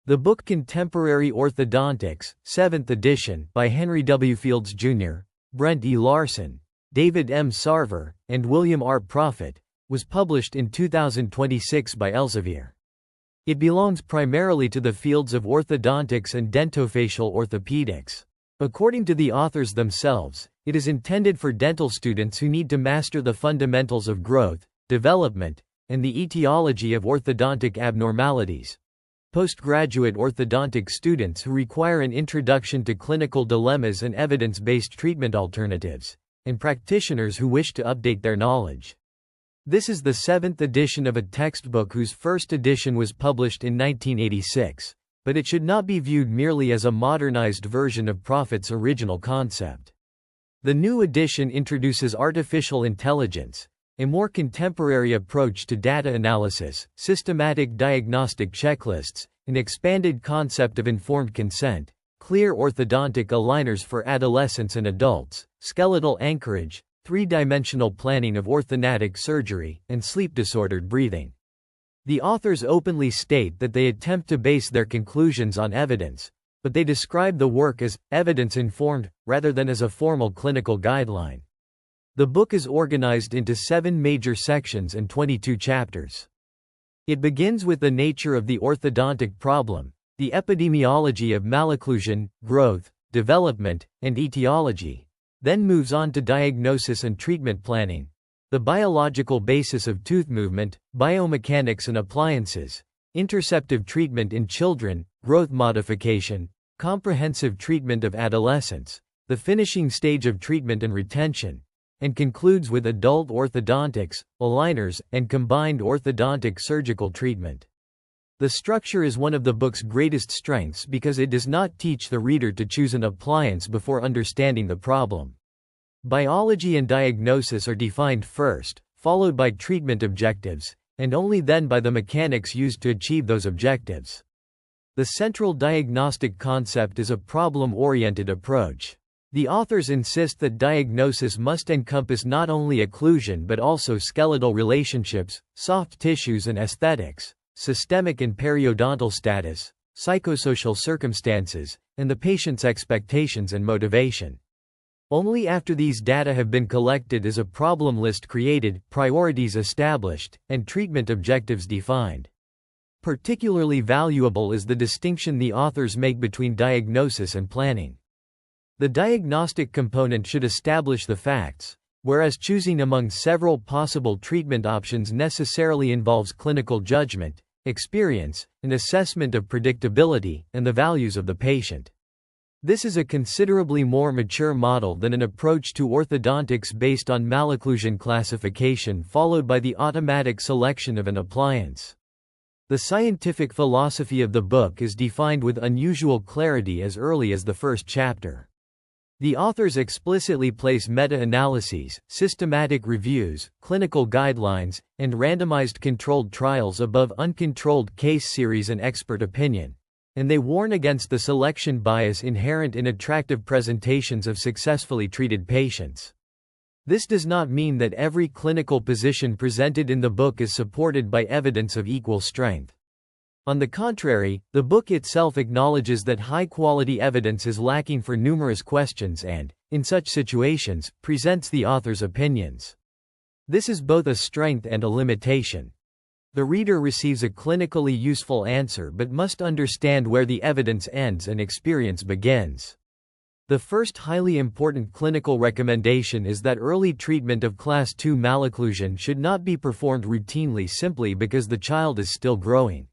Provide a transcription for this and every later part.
The book Contemporary Orthodontics, 7th edition, by Henry W. Fields, Jr., Brent E. Larson, David M. Sarver, and William R. Proffit, was published in 2026 by Elsevier. It belongs primarily to the fields of orthodontics and dentofacial orthopedics. According to the authors themselves, it is intended for dental students who need to master the fundamentals of growth, development, and the etiology of orthodontic abnormalities. Postgraduate orthodontic students who require an introduction to clinical dilemmas and evidence-based treatment alternatives, and practitioners who wish to update their knowledge. This is the 7th edition of a textbook whose first edition was published in 1986, but it should not be viewed merely as a modernized version of Proffit's original concept. The new edition introduces artificial intelligence, a more contemporary approach to data analysis, systematic diagnostic checklists, an expanded concept of informed consent, clear orthodontic aligners for adolescents and adults, skeletal anchorage, three-dimensional planning of orthognathic surgery, and sleep-disordered breathing. The authors openly state that they attempt to base their conclusions on evidence, but they describe the work as evidence-informed, rather than as a formal clinical guideline. The book is organized into 7 major sections and 22 chapters. It begins with the nature of the orthodontic problem, the epidemiology of malocclusion, growth, development, and etiology, then moves on to diagnosis and treatment planning, the biological basis of tooth movement, biomechanics and appliances, interceptive treatment in children, growth modification, comprehensive treatment of adolescents, the finishing stage of treatment and retention, and concludes with adult orthodontics, aligners, and combined orthodontic surgical treatment. The structure is one of the book's greatest strengths because it does not teach the reader to choose an appliance before understanding the problem. Biology and diagnosis are defined first, followed by treatment objectives, and only then by the mechanics used to achieve those objectives. The central diagnostic concept is a problem-oriented approach. The authors insist that diagnosis must encompass not only occlusion but also skeletal relationships, soft tissues and aesthetics, systemic and periodontal status, psychosocial circumstances, and the patient's expectations and motivation. Only after these data have been collected is a problem list created, priorities established, and treatment objectives defined. Particularly valuable is the distinction the authors make between diagnosis and planning. The diagnostic component should establish the facts, whereas choosing among several possible treatment options necessarily involves clinical judgment, experience, an assessment of predictability, and the values of the patient. This is a considerably more mature model than an approach to orthodontics based on malocclusion classification followed by the automatic selection of an appliance. The scientific philosophy of the book is defined with unusual clarity as early as the first chapter. The authors explicitly place meta-analyses, systematic reviews, clinical guidelines, and randomized controlled trials above uncontrolled case series and expert opinion, and they warn against the selection bias inherent in attractive presentations of successfully treated patients. This does not mean that every clinical position presented in the book is supported by evidence of equal strength. On the contrary, the book itself acknowledges that high-quality evidence is lacking for numerous questions and, in such situations, presents the author's opinions. This is both a strength and a limitation. The reader receives a clinically useful answer but must understand where the evidence ends and experience begins. The first highly important clinical recommendation is that early treatment of Class II malocclusion should not be performed routinely simply because the child is still growing.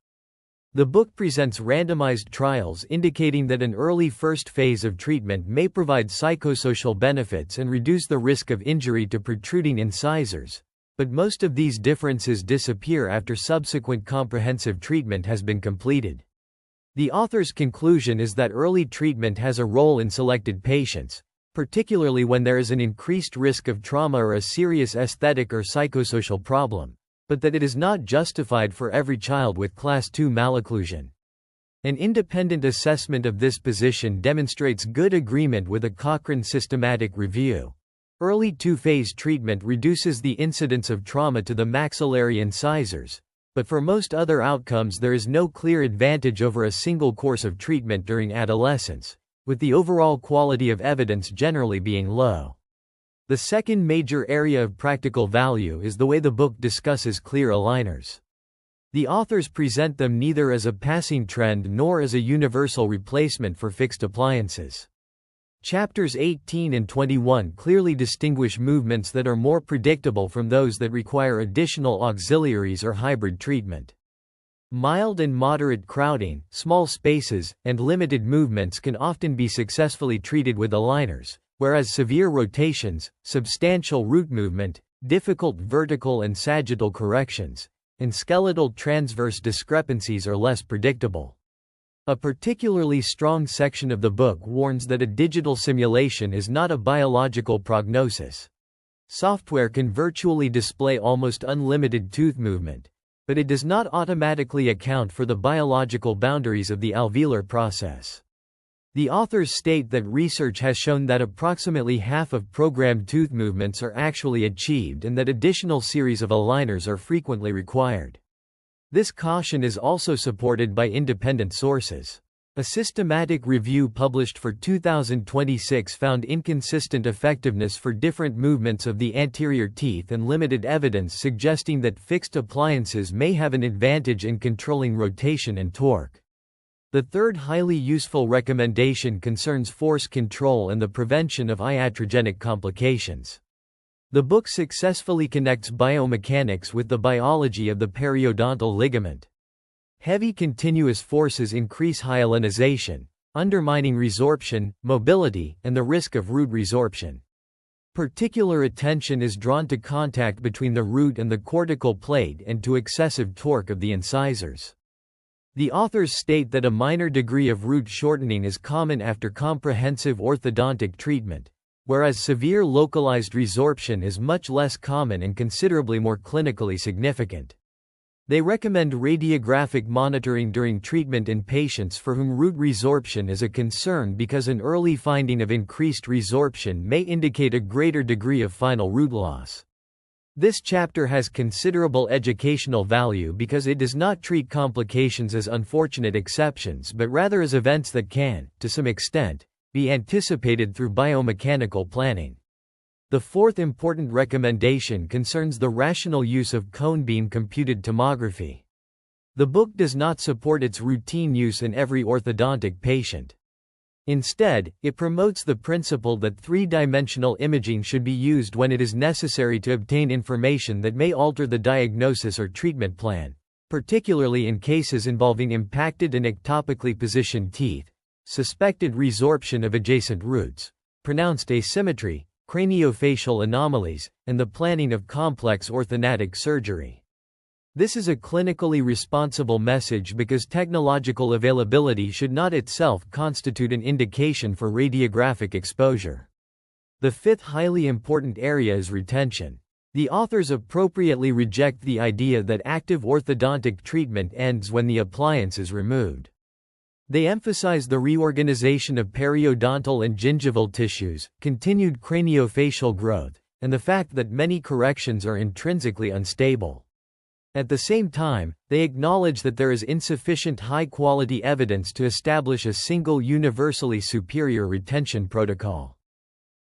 The book presents randomized trials indicating that an early first phase of treatment may provide psychosocial benefits and reduce the risk of injury to protruding incisors, but most of these differences disappear after subsequent comprehensive treatment has been completed. The author's conclusion is that early treatment has a role in selected patients, particularly when there is an increased risk of trauma or a serious aesthetic or psychosocial problem, but that it is not justified for every child with Class II malocclusion. An independent assessment of this position demonstrates good agreement with a Cochrane systematic review. Early two-phase treatment reduces the incidence of trauma to the maxillary incisors, but for most other outcomes there is no clear advantage over a single course of treatment during adolescence, with the overall quality of evidence generally being low. The second major area of practical value is the way the book discusses clear aligners. The authors present them neither as a passing trend nor as a universal replacement for fixed appliances. Chapters 18 and 21 clearly distinguish movements that are more predictable from those that require additional auxiliaries or hybrid treatment. Mild and moderate crowding, small spaces, and limited movements can often be successfully treated with aligners, whereas severe rotations, substantial root movement, difficult vertical and sagittal corrections, and skeletal transverse discrepancies are less predictable. A particularly strong section of the book warns that a digital simulation is not a biological prognosis. Software can virtually display almost unlimited tooth movement, but it does not automatically account for the biological boundaries of the alveolar process. The authors state that research has shown that approximately half of programmed tooth movements are actually achieved and that additional series of aligners are frequently required. This caution is also supported by independent sources. A systematic review published for 2026 found inconsistent effectiveness for different movements of the anterior teeth and limited evidence suggesting that fixed appliances may have an advantage in controlling rotation and torque. The third highly useful recommendation concerns force control and the prevention of iatrogenic complications. The book successfully connects biomechanics with the biology of the periodontal ligament. Heavy continuous forces increase hyalinization, undermining resorption, mobility, and the risk of root resorption. Particular attention is drawn to contact between the root and the cortical plate and to excessive torque of the incisors. The authors state that a minor degree of root shortening is common after comprehensive orthodontic treatment, whereas severe localized resorption is much less common and considerably more clinically significant. They recommend radiographic monitoring during treatment in patients for whom root resorption is a concern because an early finding of increased resorption may indicate a greater degree of final root loss. This chapter has considerable educational value because it does not treat complications as unfortunate exceptions but rather as events that can, to some extent, be anticipated through biomechanical planning. The fourth important recommendation concerns the rational use of cone beam computed tomography. The book does not support its routine use in every orthodontic patient. Instead, it promotes the principle that three-dimensional imaging should be used when it is necessary to obtain information that may alter the diagnosis or treatment plan, particularly in cases involving impacted and ectopically positioned teeth, suspected resorption of adjacent roots, pronounced asymmetry, craniofacial anomalies, and the planning of complex orthognathic surgery. This is a clinically responsible message because technological availability should not itself constitute an indication for radiographic exposure. The fifth highly important area is retention. The authors appropriately reject the idea that active orthodontic treatment ends when the appliance is removed. They emphasize the reorganization of periodontal and gingival tissues, continued craniofacial growth, and the fact that many corrections are intrinsically unstable. At the same time, they acknowledge that there is insufficient high-quality evidence to establish a single universally superior retention protocol.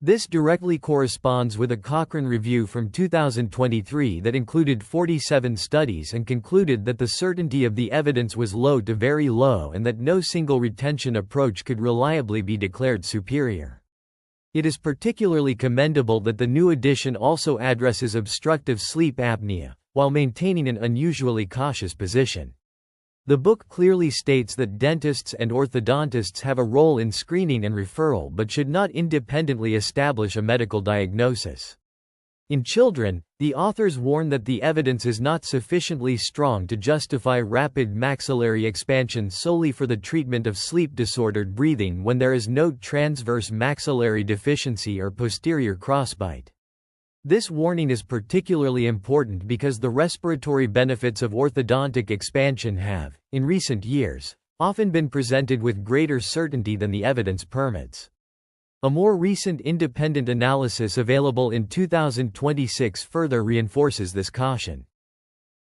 This directly corresponds with a Cochrane review from 2023 that included 47 studies and concluded that the certainty of the evidence was low to very low and that no single retention approach could reliably be declared superior. It is particularly commendable that the new edition also addresses obstructive sleep apnea, while maintaining an unusually cautious position. The book clearly states that dentists and orthodontists have a role in screening and referral but should not independently establish a medical diagnosis. In children, the authors warn that the evidence is not sufficiently strong to justify rapid maxillary expansion solely for the treatment of sleep-disordered breathing when there is no transverse maxillary deficiency or posterior crossbite. This warning is particularly important because the respiratory benefits of orthodontic expansion have, in recent years, often been presented with greater certainty than the evidence permits. A more recent independent analysis available in 2026 further reinforces this caution.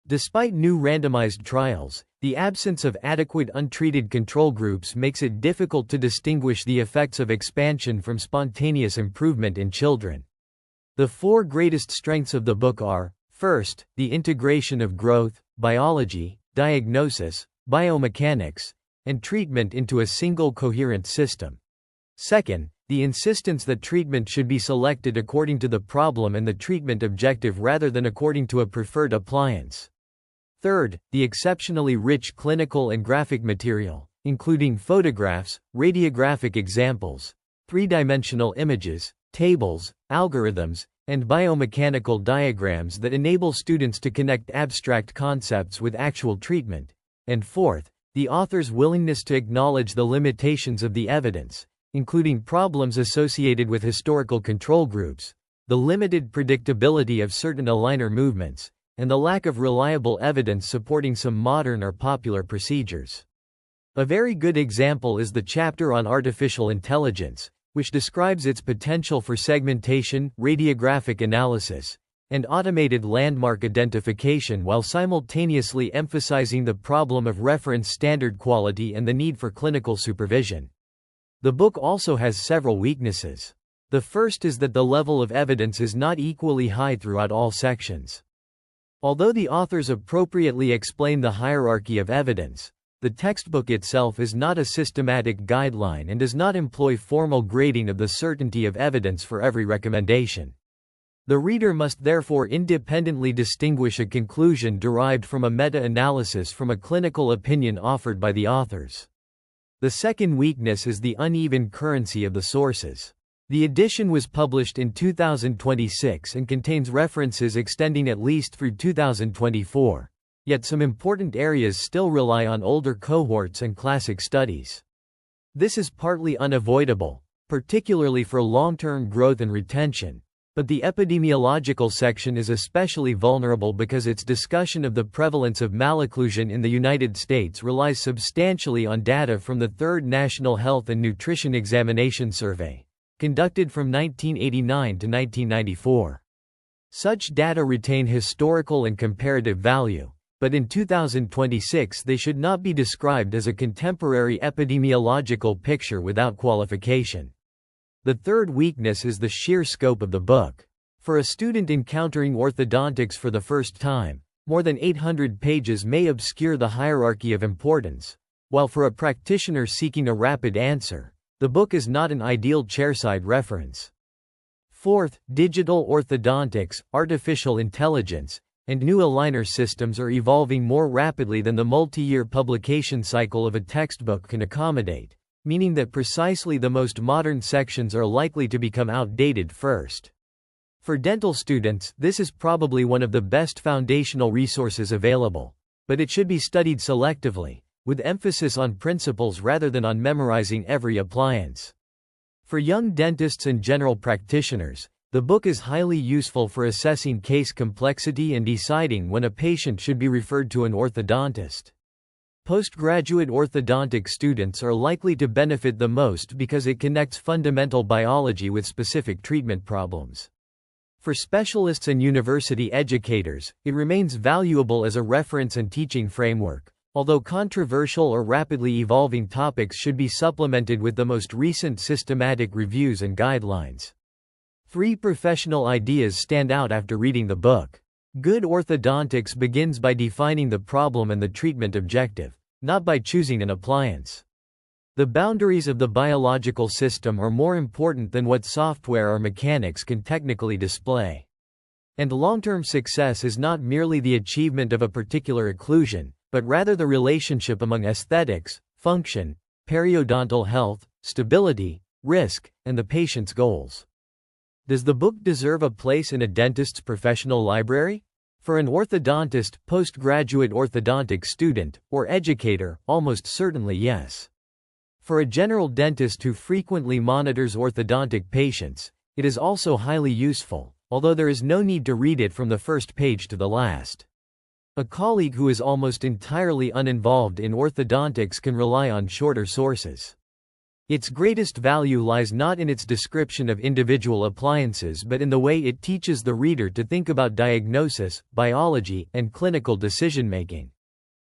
Despite new randomized trials, the absence of adequate untreated control groups makes it difficult to distinguish the effects of expansion from spontaneous improvement in children. The four greatest strengths of the book are: first, the integration of growth, biology, diagnosis, biomechanics, and treatment into a single coherent system. Second, the insistence that treatment should be selected according to the problem and the treatment objective rather than according to a preferred appliance. Third, the exceptionally rich clinical and graphic material, including photographs, radiographic examples, three-dimensional images, tables, algorithms, and biomechanical diagrams that enable students to connect abstract concepts with actual treatment. And fourth, the author's willingness to acknowledge the limitations of the evidence, including problems associated with historical control groups, the limited predictability of certain aligner movements, and the lack of reliable evidence supporting some modern or popular procedures. A very good example is the chapter on artificial intelligence, which describes its potential for segmentation, radiographic analysis, and automated landmark identification while simultaneously emphasizing the problem of reference standard quality and the need for clinical supervision. The book also has several weaknesses. The first is that the level of evidence is not equally high throughout all sections. Although the authors appropriately explain the hierarchy of evidence, the textbook itself is not a systematic guideline and does not employ formal grading of the certainty of evidence for every recommendation. The reader must therefore independently distinguish a conclusion derived from a meta-analysis from a clinical opinion offered by the authors. The second weakness is the uneven currency of the sources. The edition was published in 2026 and contains references extending at least through 2024. Yet some important areas still rely on older cohorts and classic studies. This is partly unavoidable, particularly for long-term growth and retention, but the epidemiological section is especially vulnerable because its discussion of the prevalence of malocclusion in the United States relies substantially on data from the Third National Health and Nutrition Examination Survey, conducted from 1989 to 1994. Such data retain historical and comparative value, but in 2026 they should not be described as a contemporary epidemiological picture without qualification. The third weakness is the sheer scope of the book. For a student encountering orthodontics for the first time, more than 800 pages may obscure the hierarchy of importance, while for a practitioner seeking a rapid answer, the book is not an ideal chairside reference. Fourth, digital orthodontics, artificial intelligence, and new aligner systems are evolving more rapidly than the multi-year publication cycle of a textbook can accommodate, meaning that precisely the most modern sections are likely to become outdated first. For dental students, this is probably one of the best foundational resources available, but it should be studied selectively, with emphasis on principles rather than on memorizing every appliance. For young dentists and general practitioners, the book is highly useful for assessing case complexity and deciding when a patient should be referred to an orthodontist. Postgraduate orthodontic students are likely to benefit the most because it connects fundamental biology with specific treatment problems. For specialists and university educators, it remains valuable as a reference and teaching framework, although controversial or rapidly evolving topics should be supplemented with the most recent systematic reviews and guidelines. 3 professional ideas stand out after reading the book. Good orthodontics begins by defining the problem and the treatment objective, not by choosing an appliance. The boundaries of the biological system are more important than what software or mechanics can technically display. And long-term success is not merely the achievement of a particular occlusion, but rather the relationship among aesthetics, function, periodontal health, stability, risk, and the patient's goals. Does the book deserve a place in a dentist's professional library? For an orthodontist, postgraduate orthodontic student, or educator, almost certainly yes. For a general dentist who frequently monitors orthodontic patients, it is also highly useful, although there is no need to read it from the first page to the last. A colleague who is almost entirely uninvolved in orthodontics can rely on shorter sources. Its greatest value lies not in its description of individual appliances but in the way it teaches the reader to think about diagnosis, biology, and clinical decision-making.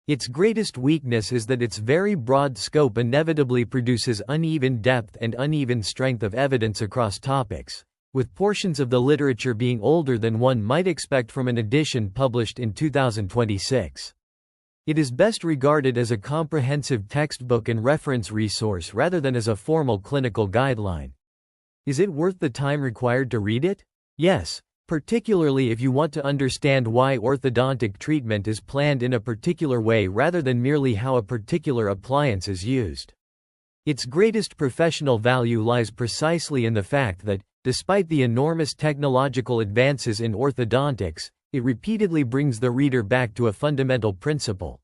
Its greatest weakness is that its very broad scope inevitably produces uneven depth and uneven strength of evidence across topics, with portions of the literature being older than one might expect from an edition published in 2026. It is best regarded as a comprehensive textbook and reference resource rather than as a formal clinical guideline. Is it worth the time required to read it? Yes, particularly if you want to understand why orthodontic treatment is planned in a particular way rather than merely how a particular appliance is used. Its greatest professional value lies precisely in the fact that, despite the enormous technological advances in orthodontics, it repeatedly brings the reader back to a fundamental principle.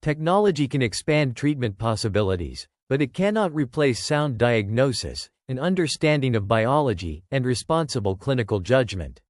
Technology can expand treatment possibilities, but it cannot replace sound diagnosis, an understanding of biology, and responsible clinical judgment.